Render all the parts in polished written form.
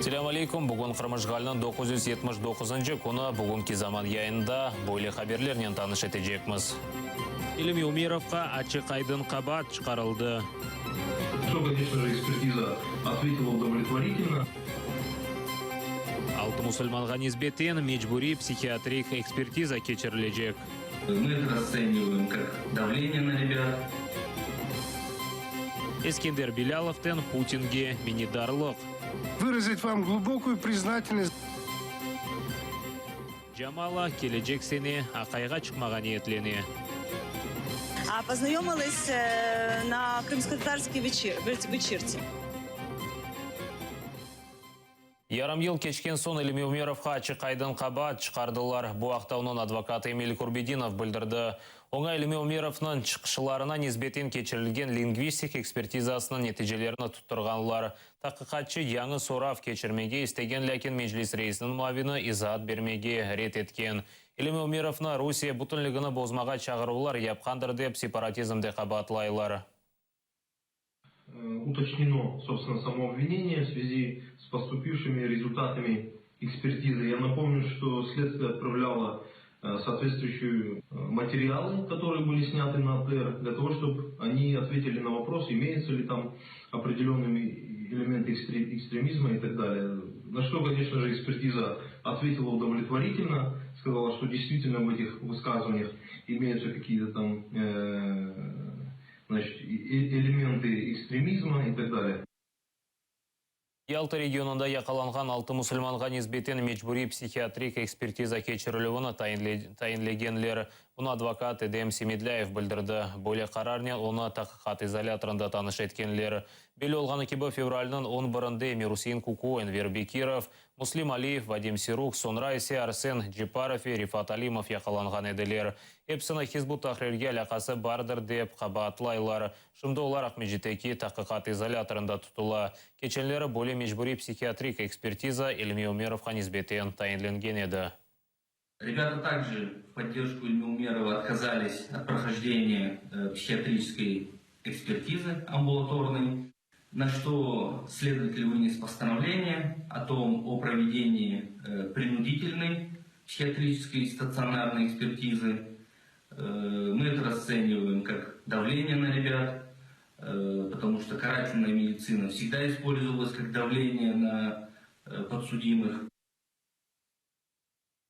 Assalamu alaikum. Bugun Qirmishg'alning 979-chi kuni bugungi zaman yayında bo'yli xabarlarni tanish etacakmiz. Ilmiy Umirovga ochiq aydin qabat chiqarildi. Что, конечно же, экспертиза ответила удовлетворительно. Alti musulmonga nisbatan majburiy psixiatrik ekspertiza kechirilecek. Мы это расцениваем как давление на ребят. Eskender Bilalovdan Putinga minnatdorlik. Выразить вам глубокую признательность. Jamala kelajak seni aqayga chiqmagan niyatleni. Познакомились на крымско-татарской вечерце. Yarım yıl keçken son Ilmiy Umirovga ochiq aydin qabat chiqardilar. Bu haqda onun advokati Emil Kurbedinov bildirdi. Ona Ilmiy Umirovning chiqishlarini nisbatan kechirilgan lingvistik ekspertizasining natijalarini tutturganlar. Tadqiqotchi yangi so'rov kechirmaga istagan, lekin majlis raisining muavini izoh bermaga ret etgan. Ilmiy Umirovni Rossiya butunligini bozmaga chaqiruvlar yapqandir deb separatizm deb qabatlaylar. Уточнено, собственно, само обвинение в связи с поступившими результатами экспертизы. Я напомню, что следствие отправляло соответствующие материалы, которые были сняты на АТР, для того, чтобы они ответили на вопрос, имеются ли там определенные элементы экстремизма и так далее. На что, конечно же, экспертиза ответила удовлетворительно, сказала, что действительно в этих высказываниях имеются какие-то там элементы экстремизма и так далее. Ялта регионында яқаланған 6 мұсылманға nisbeten мәжбүри психиатрик экспертиза кечирилүүнү тайинлегенлер. Буну адвокат Эдем Семедляев билдирди. Бөлек карарны оны тадқиқат изоляторунда таныш эткенлер. Беле болгону кеби февралдын 11-ында Мирусин Куку, Энвер Бекиров, Муслим Алиев, Вадим Сирук, Сонра Исе, Арсен Джипаров и Рифат Алимов яқаланган эдилер. Эпсина Хизбут Тахрирге алакасы бардыр деп кабатлайлар. Шымды олар Акмежитеки тадқиқат изоляторунда тутула. Кеченлери более мәжбүри психиатрик экспертиза Илмий Умировга nisbeten тайинленген еді. Ребята также в поддержку Ильми Умерова отказались от прохождения психиатрической экспертизы амбулаторной, на что следователь вынес постановление о проведении принудительной психиатрической стационарной экспертизы. Мы это расцениваем как давление на ребят, потому что карательная медицина всегда использовалась как давление на подсудимых.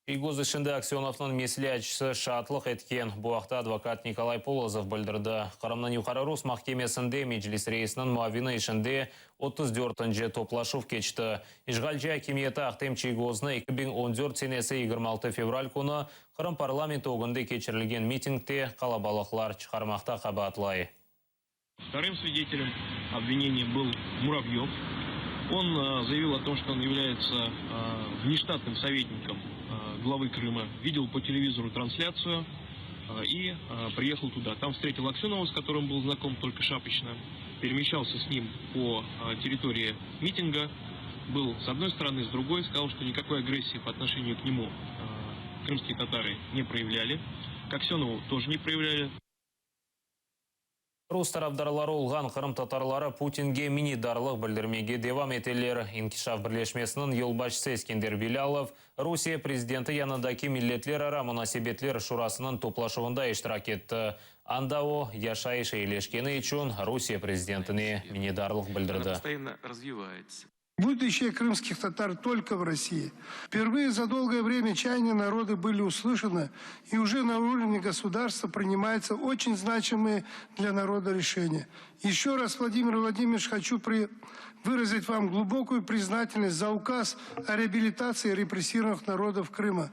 Игоз ішінде Аксеновның меслячысы шатлық еткен. Bu haqda адвокат Николай Полозов білдірді. Қырымның юқары Рус махкемесінде мәжіліс рейсінің муавины ішінде 34-нче топлашув кечті. Ишгалчы акимиеті Ақтем Чигозны 2014 сенесі 26 февраль күні Қырым парламенті оғында кечірілген митингте қалабалықлар чықармақта қабатлай. Вторым свидетелем обвинения был Муравьев. Он заявил о том, что он является внештатным советником главы Крыма, видел по телевизору трансляцию и приехал туда. Там встретил Аксенова, с которым был знаком только шапочно, перемещался с ним по территории митинга, был с одной стороны, с другой, сказал, что никакой агрессии по отношению к нему крымские татары не проявляли, к Аксенову тоже не проявляли. Рус тараптарлары olgan Қырым татарлары Путинге минидарлық білдірмеге девам етелер. Инкишаф бірлешмесінің елбашысы Ескендер Билялов Русия президенті янындаки миллетлер ара мунасебетлер шурасының топлашуында иштирак етті. Анда о яшайыш ейлешкені үшін Русия президентіне минидарлық білдірді. Постоянно развивается. Будущее крымских татар только в России. Впервые за долгое время чаяния народа были услышаны, и уже на уровне государства принимаются очень значимые для народа решения. Еще раз, Владимир Владимирович, хочу выразить вам глубокую признательность за указ о реабилитации репрессированных народов Крыма.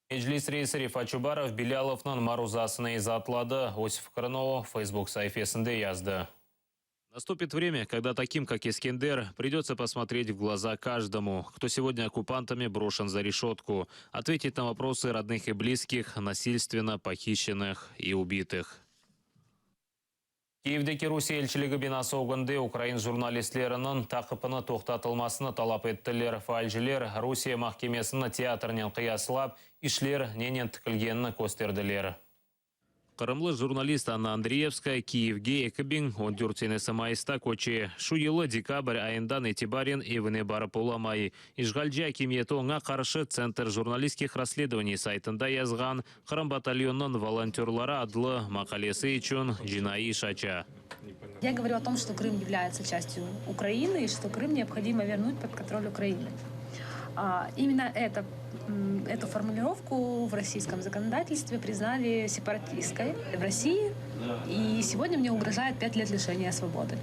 Мәжіліс рейсі Рифат Чубаров Биляловның марузасыны изатлады. Осип Крынов Facebook сайфесінде язды. Наступит время, когда таким, как Искендер, придется посмотреть в глаза каждому, кто сегодня оккупантами брошен за решетку, ответить на вопросы родных и близких, насильственно похищенных и убитых. Киевдеки Русия елшілігі бинасы оғынды Украин журналистлерінің тақыпыны тоқтатылмасыны талап еттілер. Фальжілер Русия махкемесіні театрнен қиясылап, ишлер ненен тікілгеніні көстерділер. Кырымлы журналист Анна Андреевская Киевге экибин он дюртенесі майыста көче. Шу елы декабрь айындан этибарен евіне барып оламай. Ишгалжи акимиеті оңа қаршы Центр журналистских расследований сайтында язған Кырым батальонның волонтерлары адлы мақалесі үшін жинайы шача. Я говорю о том, что Крым является частью Украины и что Крым необходимо вернуть под контроль Украины. Именно эту формулировку в российском законодательстве признали сепаратистской в России, и сегодня мне угрожает 5 лет лишения свободы.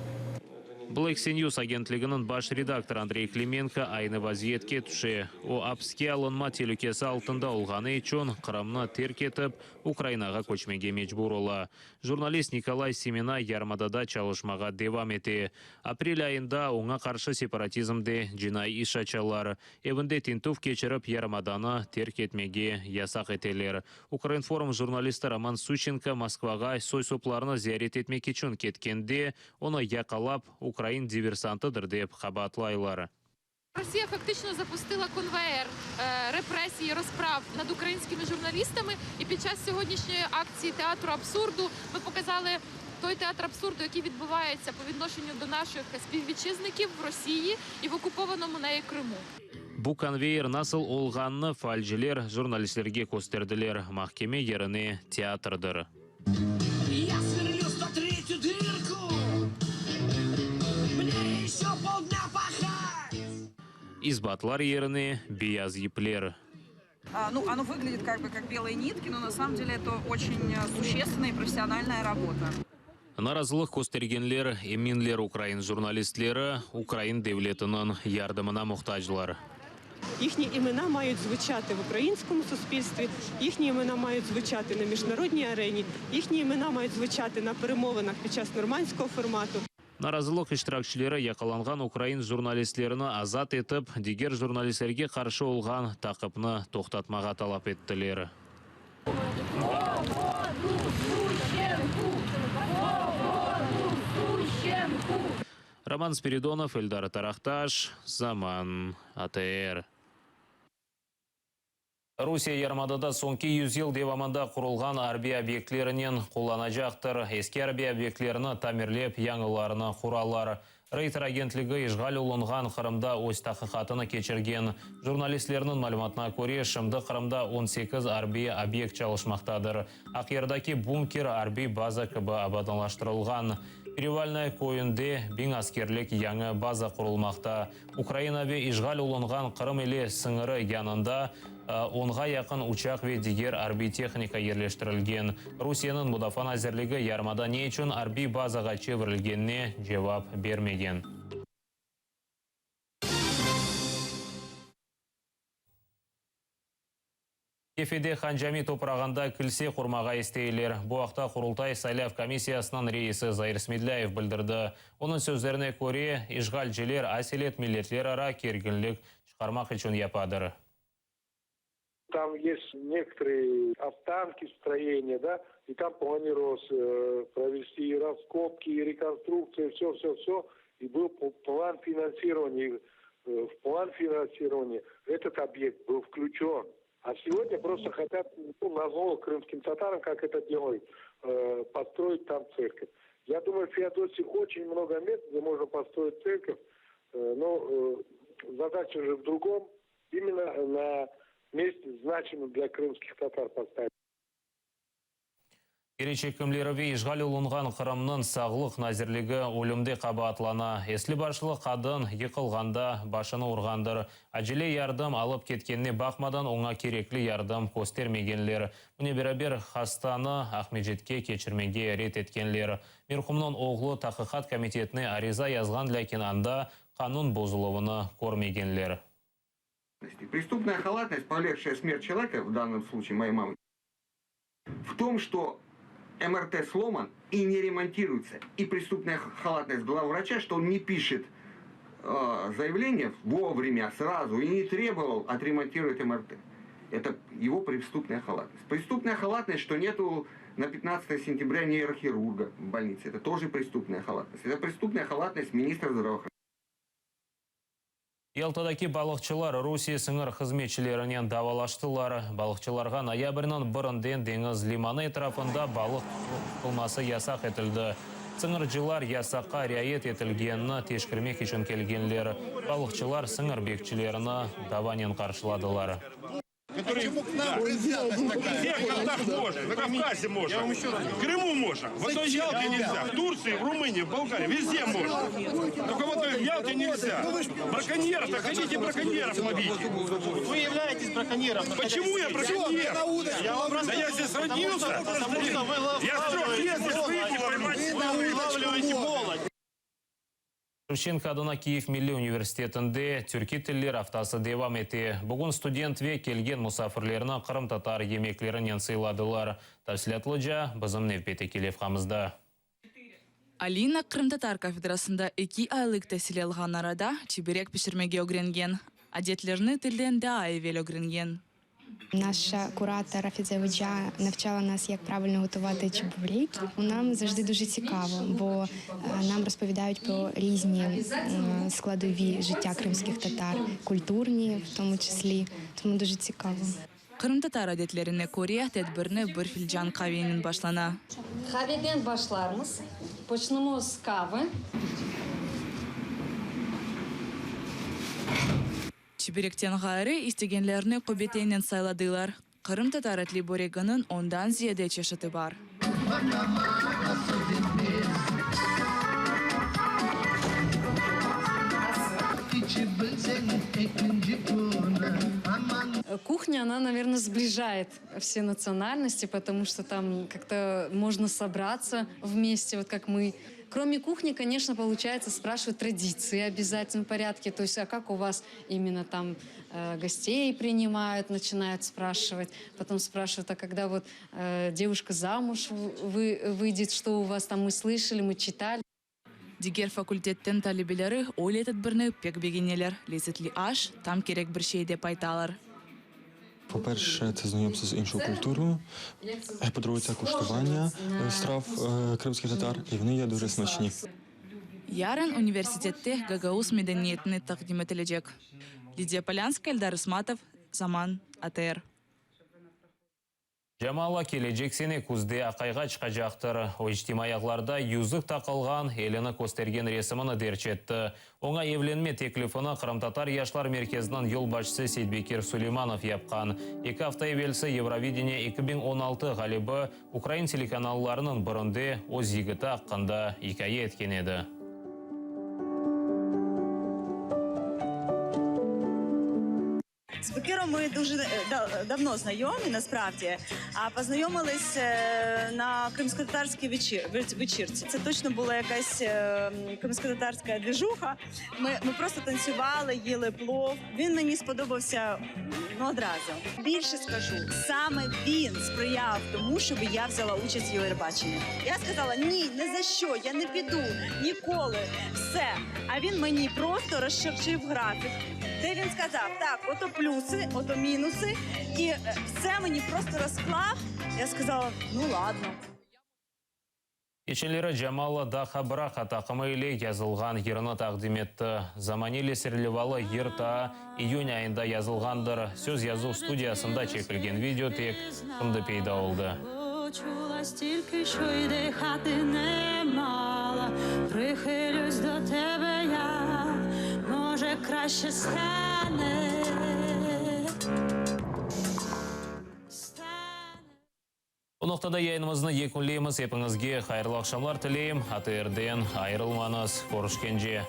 Black News агентлігінің баш редактор Андрей Клименко айны вазиетке түші. О апске алынма телекесі алтында олғаны үшін Қырымны терк етіп, Украинаға көчмеге мечбур ола. Журналист Николай Семена ярмадада чалышмаға девам еті. Апрель айында оңа қаршы сепаратизмде жинай иш ачалар. Евінде тинтув кечіріп ярмаданы терк етмеге ясақ етелер. Украинформ журналисті Роман Сущенко Москваға сой-сопларыны зиярет етмек үшін кеткенде, оны яқалап Украин диверсантыдыр деп хабатлайлар. Росія фактично запустила конвеєр репресій, розправ над українськими журналістами. І під час сьогоднішньої акції театру абсурду ми показали той театр абсурду, який відбувається по відношенню до наших співвітчизників в Росії і в окупованому нею Криму. Бу конвейер насыл олғанны фальжилер журналистерге көстерділер. Махкеме еріне театрдыр. Я сверлю 103-ю дырку. Мне еще полдня пахать. Избатлар еріне бияз еплер. Оно выглядит как белые нитки, но на самом деле это очень существенная и профессиональная работа. Наразылық көстергенлер, еминлер Украин журналистлері Украин девлетінің ярдымына мұқтажлар. Їхні імена мають звучати в українському суспільстві, їхні імена мають звучати на міжнародній арені, їхні імена мають звучати на перемовинах під час нормандського формату. Наразылық іштиракшілері яқаланған Украин журналистлеріні азат етіп, дигер журналистерге қаршы олған тақыпны тоқтатмаға талап еттілер. Роман Спиридонов, Эльдар Тарахташ, Заман, АТР. Русия ярмадада соңки 100 ел девамында құрылған арби объектлерінен қоланажақтыр. Ескі арби объектлеріні тамерлеп яңыларына құралар. Рейтер агентлігі ишғал олынған Қырымда өз тақиқатыны кечірген. Журналистлерінің мәліметіне көре, шымды Қырымда 18 арби объект чалышмақтадыр. Ақердаки бункер арби база кібі абаданлаштырылған. Перевальная койынде бен аскерлік яңы база құрылмақта. Украинаве ишғал олынған Қырым еле сыңыры янында онға яқын учақ ве дигер арби техника ерлештірілген. Русияның Мудафан әзірлігі ярмада не үшін арби базаға чевірілгенне жауап бермеген. Кефеде Ханжами топырағында кілсе құрмаға істейлер. Бұақта құрылтай сайлав комиссиясынан рейсі Заир Смедляев білдірді. Оның сөздеріне көре, ишғал желер аселет миллетлер ара кергінлік шығармақ үшін япадыр. Там есть некоторые останки строения, да, и там планировалось провести и раскопки, и реконструкцию, все. И был план финансирования. В план финансирования этот объект был включен. А сегодня просто хотят, назло крымским татарам, как это делают, построить там церковь. Я думаю, в Феодосии очень много мест, где можно построить церковь, но задача же в другом, именно на месте значимым для крымских татар поставить. Еречекімлері ишғал олынған Қырымның сағылық назірлігі өлімде қабатлана. Еслі башылы қадын еқылғанда башыны ұрғандыр. Әжіле ярдым алып кеткеніне бақмадан оңа кереклі ярдым көстермегенлер. Мұне берабер хастаны Ахмеджетке кечірмеге рет еткенлер. Мерхумның оғлы тақиқат комитетіне ариза язған ләкин анда қанун бозылуыны көрмегенлер. Преступная халатность, повлекшая смерть человека, в данном случае моей мамы, в том, что МРТ сломан и не ремонтируется. И преступная халатность главврача, что он не пишет заявление вовремя, сразу, и не требовал отремонтировать МРТ. Это его преступная халатность. Преступная халатность, что нету на 15 сентября нейрохирурга в больнице. Это тоже преступная халатность. Это преступная халатность министра здравоохранения. Ялтадаки балықчылар Русия сыңыр қызметшілерінен давалаштылар. Балықчыларға ноябрьнан бұрынден деңіз лиманы этрапында балық қылмасы ясақ етілді. Сыңыржылар ясаққа riayet етілгенні тешкірмек үшін келгенлер. Балықчылар сыңыр бекчілеріні даванен қаршыладылар. Почему к нам предвзятость такая? Всех местах можно, на Кавказе можно, в Крыму можно, в одной Ялте нельзя, в Турции, в Румынии, в Болгарии, везде можно. Только вот в Ялте нельзя. Браконьеров-то, хотите браконьеров ловите. Вы являетесь браконьером. Почему я браконьер? Да я здесь родился. Я с 3 лет здесь выйти поймать. Вы вылавливаете молоть. Шевченко адына Киев Милли университетінде түркі тілдер аптасы девам еті. Бүгін студент ве келген мұсафірлеріні Қырым татар емеклерінен сыйладылар. Тәфсілетліжа бізім невбеті келев қамызда. Алина Қырым татар кафедрасында 2 айлық тәсілі алған арада чеберек пішірмеге огренген. Адетлеріні тілден де айвел огренген. Наша куратор Афідзевича навчала нас, як правильно готувати чебурек. Нам завжди дуже цікаво, бо нам розповідають про різні складові життя кримських татар, культурні в тому числі, тому дуже цікаво. Қырым татар адетлеріне көре тәдбірні бір филжан кавенің башлана. Каведен башлармыз. Почнемо з кави. Чеберектен ғайры истегенлеріне көбетейнен сайладылар. Қырым татар әтлі борегінің ондан зияде чешіті бар. Кухня, она, наверное, сближает все национальности, потому что там как-то можно собраться вместе, вот как мы. Кроме кухни, конечно, получается спрашивать традиции в обязательном порядке. То есть, а как у вас именно там гостей принимают, начинают спрашивать. Потом спрашивают, а когда вот девушка замуж выйдет, что у вас там, мы слышали, мы читали. Дигер факультеттен талибелері ойлет бірні пек бегенелер. Лезетлі аш, там керек бір шей деп айталар. По-перше, це знайомство з іншою культурою. По-друге, це куштування страв кримських татар, і вони є дуже смачні. Ярын университетте Гагаус медениетini тақдим етілежек. Лидия Полянская, Эльдар Исматов, Заман, АТР. Жамала кележек сене күзде ақайға чықажақтыр. Ойштимаяқларда юзық тақылған еліні көстерген ресіміні дерчетті. Оңа евленме теклифіні Қырым-татар яшлар мерkezінен ел башысы Сейдбекер Сулейманов япқан. 2 hafta evvelsi Евровидение 2016 ғалибі Украин телеканалларының бірінде оз егіті аққанда икайы еткен еді. З Бекиром ми дуже давно знайомі, насправді, а познайомились на кримськотатарській вечірці. Це точно була якась кримськотатарська двіжуха. Ми просто танцювали, їли плов. Він мені сподобався одразу. Більше скажу, саме він сприяв тому, щоб я взяла участь в Євробаченні. Я сказала, ні, не за що, я не піду, ніколи, все. А він мені просто розширчив графік. Де він сказав, так, ото плюси, ото мінуси, і все мені просто розклав. Я сказала, ну ладно. Кешелері Жамала да хабырақа тақымы иле язылған еріні тақдим етті. Заманили серлевалы ерта июнь айында язылғандыр. Сөз язу студиясында чекілген видео тек шымды пейда олды. Чула стільки, що й дихати не мала. Прихилюсь до тебе я, може краще стане. Bu noktada yayınımızını yekunleyimiz. Hepinizge hayırlı akşamlar tileyim. ATR'den ayrılmanız. Görüşkence.